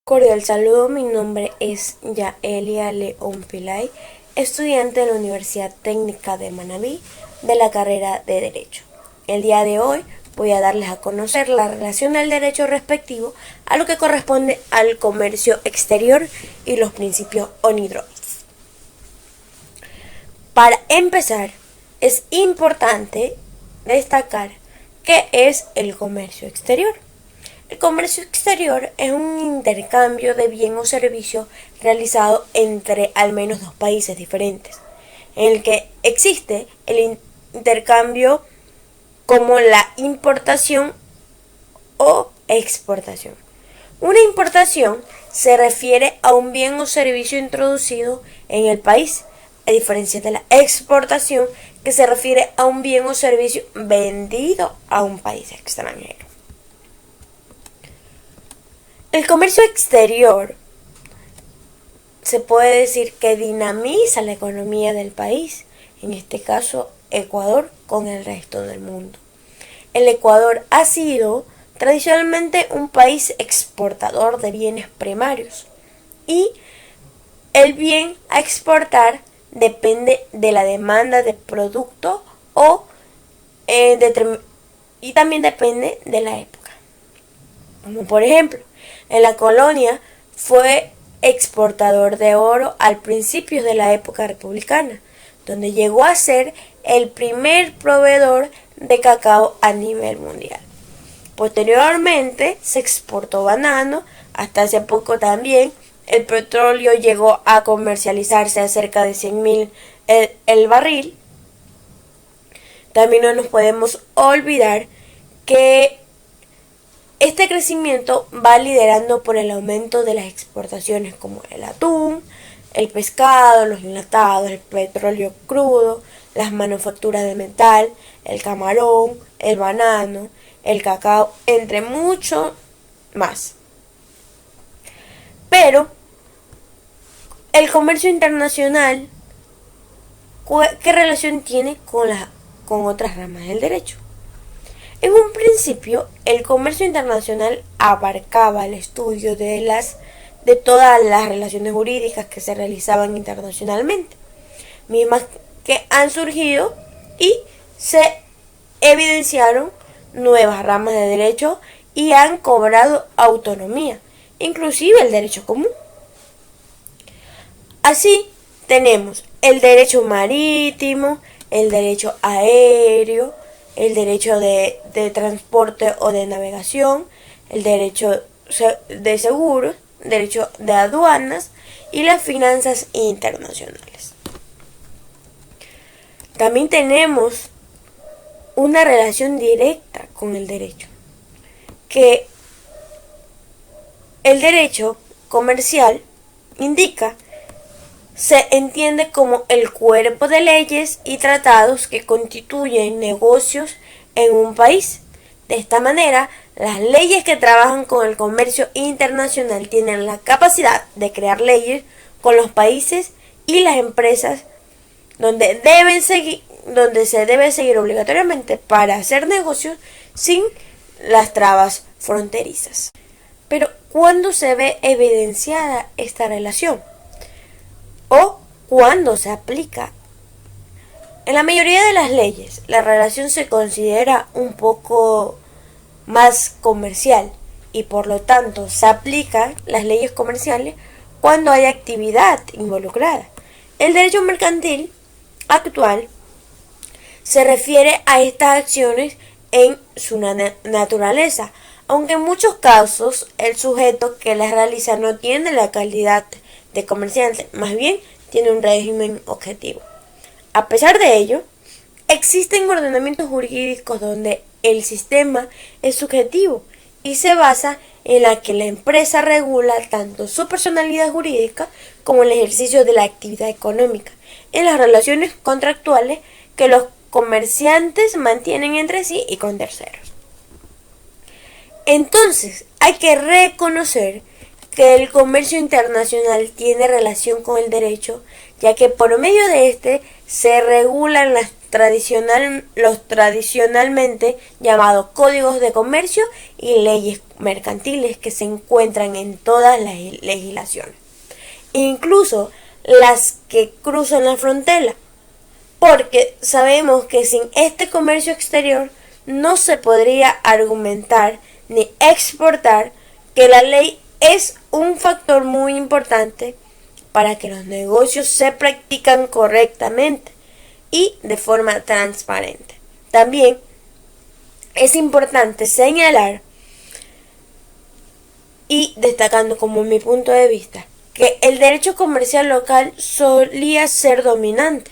Cordial saludo, mi nombre es Yaelia León Pilay, estudiante de la Universidad Técnica de Manabí de la carrera de Derecho. El día de hoy voy a darles a conocer la relación del derecho respectivo a lo que corresponde al comercio exterior y los principios ONIDROITS. Para empezar, es importante destacar qué es el comercio exterior. El comercio exterior es un intercambio de bien o servicio realizado entre al menos dos países diferentes, en el que existe el intercambio como la importación o exportación. Una importación se refiere a un bien o servicio introducido en el país, a diferencia de la exportación, que se refiere a un bien o servicio vendido a un país extranjero. El comercio exterior se puede decir que dinamiza la economía del país, en este caso Ecuador, con el resto del mundo. El Ecuador ha sido tradicionalmente un país exportador de bienes primarios y el bien a exportar depende de la demanda de producto y también depende de la época. Como por ejemplo, en la colonia fue exportador de oro al principio de la época republicana, donde llegó a ser el primer proveedor de cacao a nivel mundial. Posteriormente se exportó banano, hasta hace poco también el petróleo llegó a comercializarse a cerca de 100.000 el barril. También no nos podemos olvidar que este crecimiento va liderando por el aumento de las exportaciones como el atún, el pescado, los enlatados, el petróleo crudo, las manufacturas de metal, el camarón, el banano, el cacao, entre muchos más. Pero el comercio internacional, ¿qué relación tiene con otras ramas del derecho? En un principio, el comercio internacional abarcaba el estudio de todas las relaciones jurídicas que se realizaban internacionalmente, mismas que han surgido y se evidenciaron nuevas ramas de derecho y han cobrado autonomía, inclusive el derecho común. Así tenemos el derecho marítimo, el derecho aéreo, el derecho de transporte o de navegación, el derecho de seguros, derecho de aduanas y las finanzas internacionales. También tenemos una relación directa con el derecho, que el derecho comercial se entiende como el cuerpo de leyes y tratados que constituyen negocios en un país. De esta manera, las leyes que trabajan con el comercio internacional tienen la capacidad de crear leyes con los países y las empresas donde se debe seguir obligatoriamente para hacer negocios sin las trabas fronterizas. Pero, ¿cuándo se ve evidenciada esta relación? ¿O cuándo se aplica? En la mayoría de las leyes, la relación se considera un poco más comercial y por lo tanto se aplican las leyes comerciales cuando hay actividad involucrada. El derecho mercantil actual se refiere a estas acciones en su naturaleza, aunque en muchos casos el sujeto que las realiza no tiene la calidad de comerciante, más bien tiene un régimen objetivo. A pesar de ello, existen ordenamientos jurídicos donde el sistema es subjetivo y se basa en la que la empresa regula tanto su personalidad jurídica como el ejercicio de la actividad económica en las relaciones contractuales que los comerciantes mantienen entre sí y con terceros. Entonces, hay que reconocer que el comercio internacional tiene relación con el derecho, ya que por medio de este se regulan las los tradicionalmente llamados códigos de comercio y leyes mercantiles que se encuentran en todas las legislaciones, incluso las que cruzan la frontera, porque sabemos que sin este comercio exterior no se podría argumentar ni exportar, que la ley es un factor muy importante para que los negocios se practican correctamente y de forma transparente. También es importante señalar, y destacando como mi punto de vista, que el derecho comercial local solía ser dominante.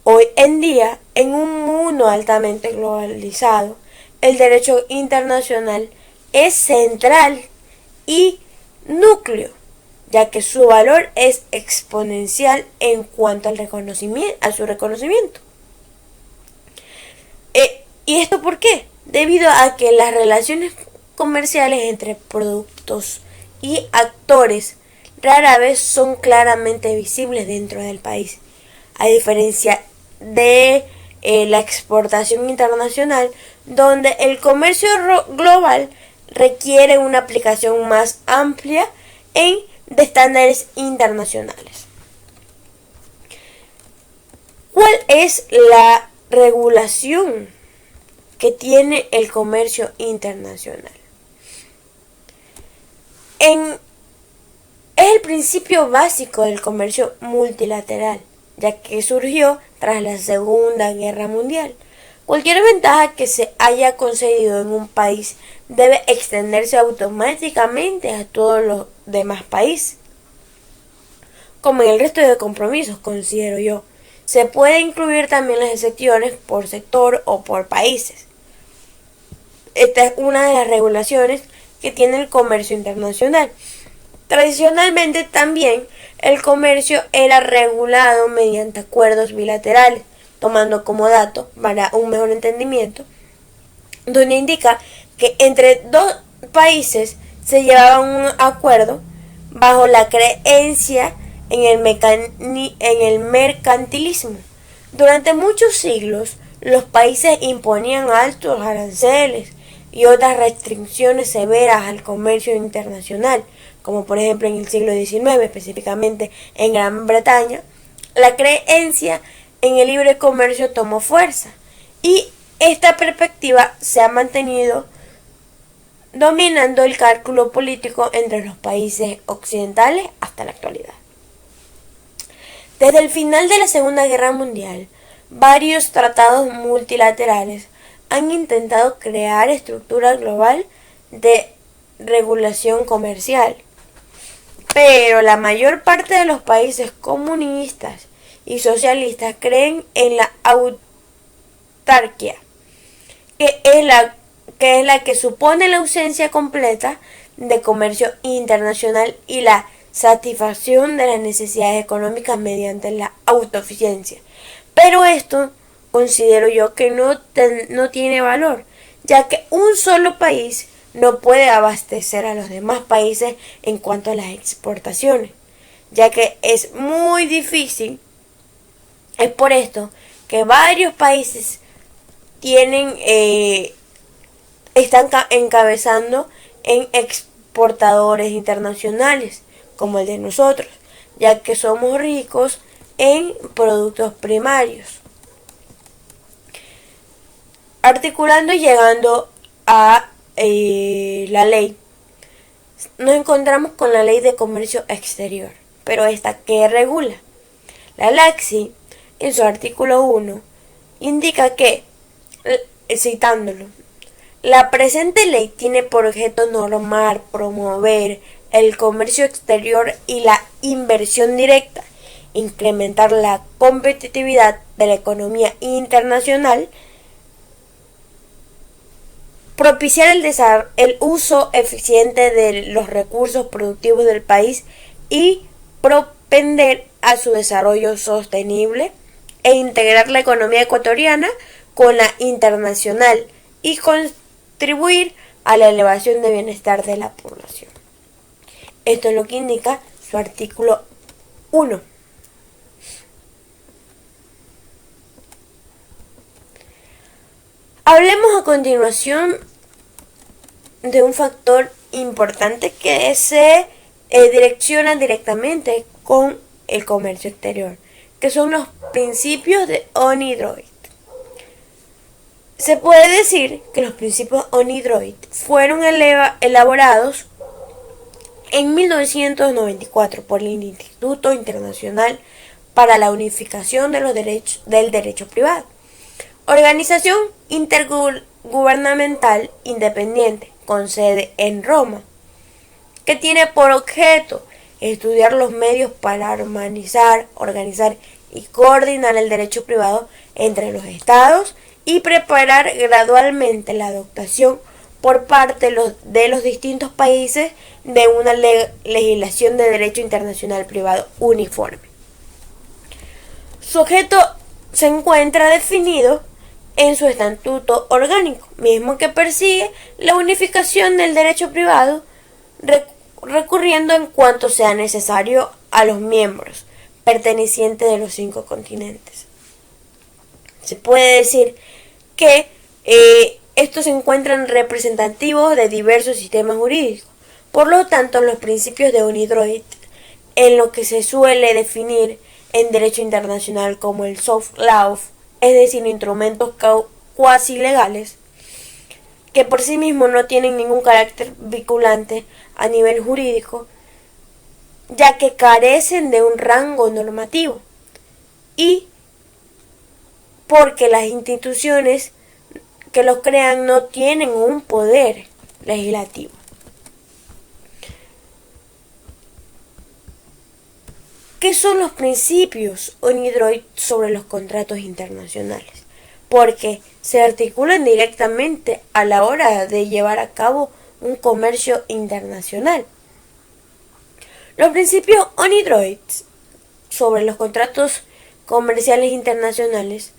Hoy en día, en un mundo altamente globalizado, el derecho internacional es central y núcleo, ya que su valor es exponencial en cuanto al a su reconocimiento. ¿Y esto por qué? Debido a que las relaciones comerciales entre productos y actores rara vez son claramente visibles dentro del país, a diferencia de la exportación internacional, donde el comercio global requiere una aplicación más amplia de estándares internacionales. ¿Cuál es la regulación que tiene el comercio internacional? Es el principio básico del comercio multilateral, ya que surgió tras la Segunda Guerra Mundial. Cualquier ventaja que se haya concedido en un país debe extenderse automáticamente a todos los demás países. Como en el resto de compromisos, considero yo, se puede incluir también las excepciones por sector o por países. Esta es una de las regulaciones que tiene el comercio internacional. Tradicionalmente también el comercio era regulado mediante acuerdos bilaterales, tomando como dato para un mejor entendimiento, donde indica que entre dos países se llevaba un acuerdo bajo la creencia en el mercantilismo. Durante muchos siglos, los países imponían altos aranceles y otras restricciones severas al comercio internacional, como por ejemplo en el siglo XIX, específicamente en Gran Bretaña. La creencia en el libre comercio tomó fuerza y esta perspectiva se ha mantenido dominando el cálculo político entre los países occidentales hasta la actualidad. Desde el final de la Segunda Guerra Mundial, varios tratados multilaterales han intentado crear estructura global de regulación comercial, pero la mayor parte de los países comunistas y socialistas creen en la autarquía, que es la que supone la ausencia completa de comercio internacional y la satisfacción de las necesidades económicas mediante la autosuficiencia. Pero esto considero yo que no tiene valor, ya que un solo país no puede abastecer a los demás países en cuanto a las exportaciones, ya que es muy difícil. Es por esto que varios países están encabezando en exportadores internacionales, como el de nosotros, ya que somos ricos en productos primarios. Articulando y llegando a la ley, nos encontramos con la Ley de Comercio Exterior, pero esta que regula. La LACSI, en su artículo 1, indica que, citándolo, la presente ley tiene por objeto normar, promover el comercio exterior y la inversión directa, incrementar la competitividad de la economía internacional, propiciar el uso eficiente de los recursos productivos del país y propender a su desarrollo sostenible e integrar la economía ecuatoriana con la internacional y contribuir a la elevación de bienestar de la población. Esto es lo que indica su artículo 1. Hablemos a continuación de un factor importante que se direcciona directamente con el comercio exterior, que son los principios de ONI-DROID. Se puede decir que los principios ONI-DROID fueron elaborados en 1994 por el Instituto Internacional para la Unificación de los Derechos del Derecho Privado, organización intergubernamental independiente con sede en Roma, que tiene por objeto estudiar los medios para armonizar, organizar y coordinar el derecho privado entre los estados y preparar gradualmente la adoptación por parte de los distintos países de una legislación de derecho internacional privado uniforme. Su objeto se encuentra definido en su estatuto orgánico, mismo que persigue la unificación del derecho privado, recurriendo en cuanto sea necesario a los miembros pertenecientes de los 5 continentes. Se puede decir que estos se encuentran representativos de diversos sistemas jurídicos. Por lo tanto, los principios de ONI-DROID, en lo que se suele definir en derecho internacional como el soft law, es decir, instrumentos cuasi legales, que por sí mismos no tienen ningún carácter vinculante a nivel jurídico, ya que carecen de un rango normativo y porque las instituciones que los crean no tienen un poder legislativo. ¿Qué son los principios ONI-DROID sobre los contratos internacionales? Porque se articulan directamente a la hora de llevar a cabo un comercio internacional. Los principios ONI-DROID sobre los contratos comerciales internacionales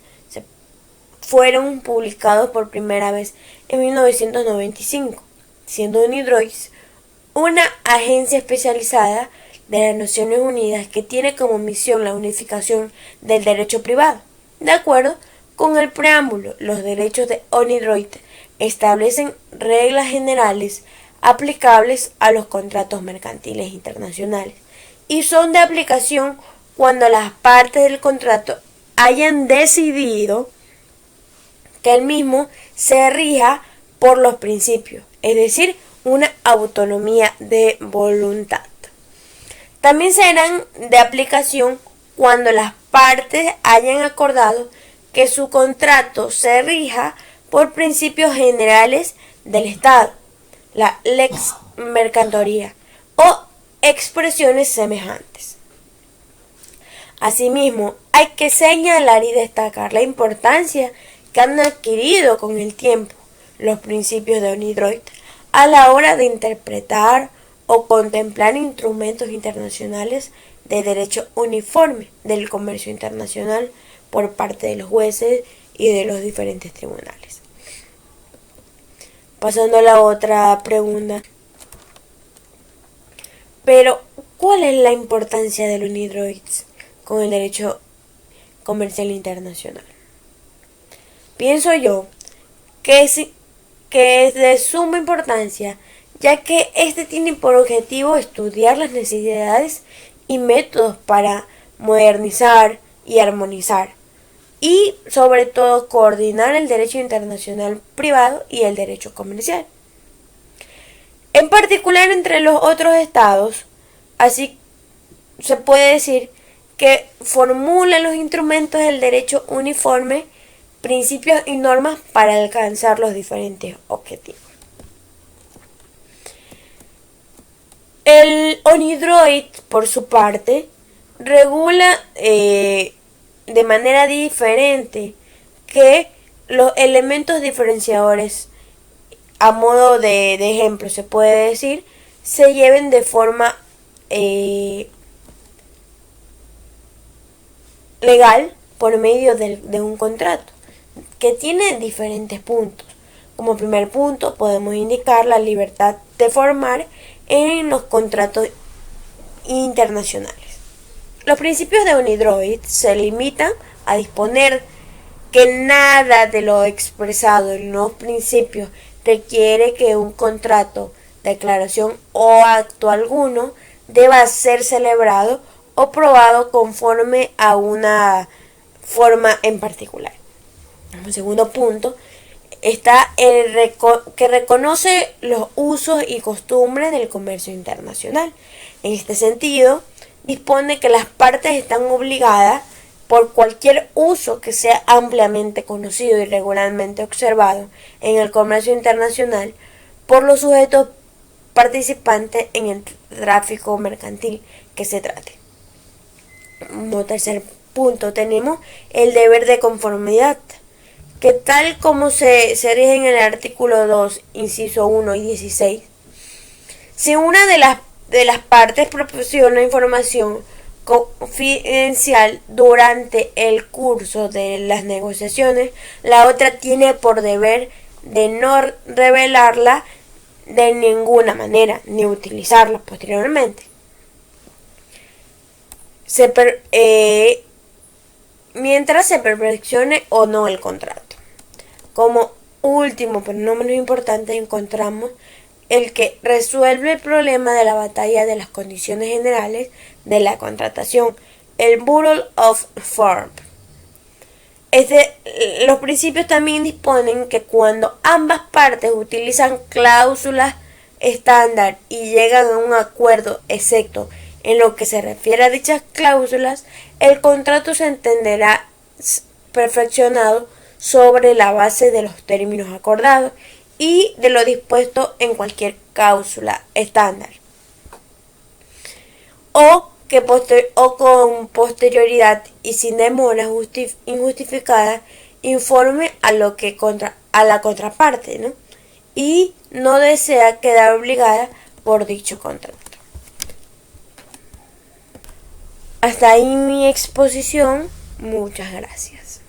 fueron publicados por primera vez en 1995, siendo ONI-DROID una agencia especializada de las Naciones Unidas que tiene como misión la unificación del derecho privado. De acuerdo con el preámbulo, los derechos de ONI-DROID establecen reglas generales aplicables a los contratos mercantiles internacionales y son de aplicación cuando las partes del contrato hayan decidido que el mismo se rija por los principios, es decir, una autonomía de voluntad. También serán de aplicación cuando las partes hayan acordado que su contrato se rija por principios generales del Estado, la lex mercantoria o expresiones semejantes. Asimismo, hay que señalar y destacar la importancia que han adquirido con el tiempo los principios de ONI-DROID a la hora de interpretar o contemplar instrumentos internacionales de derecho uniforme del comercio internacional por parte de los jueces y de los diferentes tribunales. Pasando a la otra pregunta. Pero, ¿cuál es la importancia del ONI-DROID con el derecho comercial internacional? Pienso yo que es de suma importancia, ya que este tiene por objetivo estudiar las necesidades y métodos para modernizar y armonizar, y sobre todo coordinar el derecho internacional privado y el derecho comercial, en particular entre los otros estados. Así se puede decir que formula los instrumentos del derecho uniforme, principios y normas para alcanzar los diferentes objetivos. El ONI-DROID, por su parte, regula de manera diferente que los elementos diferenciadores, a modo de ejemplo se puede decir, se lleven de forma legal por medio de un contrato que tiene diferentes puntos. Como primer punto podemos indicar la libertad de formar en los contratos internacionales. Los principios de ONI-DROID se limitan a disponer que nada de lo expresado en los principios requiere que un contrato, declaración o acto alguno deba ser celebrado o probado conforme a una forma en particular. Como segundo punto está el que reconoce los usos y costumbres del comercio internacional. En este sentido, dispone que las partes están obligadas por cualquier uso que sea ampliamente conocido y regularmente observado en el comercio internacional por los sujetos participantes en el tráfico mercantil que se trate. Como tercer punto tenemos el deber de conformidad, que tal como se rige en el artículo 2, inciso 1 y 16, si una de las partes proporciona información confidencial durante el curso de las negociaciones, la otra tiene por deber de no revelarla de ninguna manera, ni utilizarla posteriormente. Mientras se perfeccione o no el contrato. Como último, pero no menos importante, encontramos el que resuelve el problema de la batalla de las condiciones generales de la contratación, el Bureau of Form. Los principios también disponen que cuando ambas partes utilizan cláusulas estándar y llegan a un acuerdo excepto en lo que se refiere a dichas cláusulas, el contrato se entenderá perfeccionado sobre la base de los términos acordados y de lo dispuesto en cualquier cláusula estándar, o con posterioridad y sin demora injustificada informe a la contraparte, ¿no? Y no desea quedar obligada por dicho contrato. Hasta ahí mi exposición. Muchas gracias.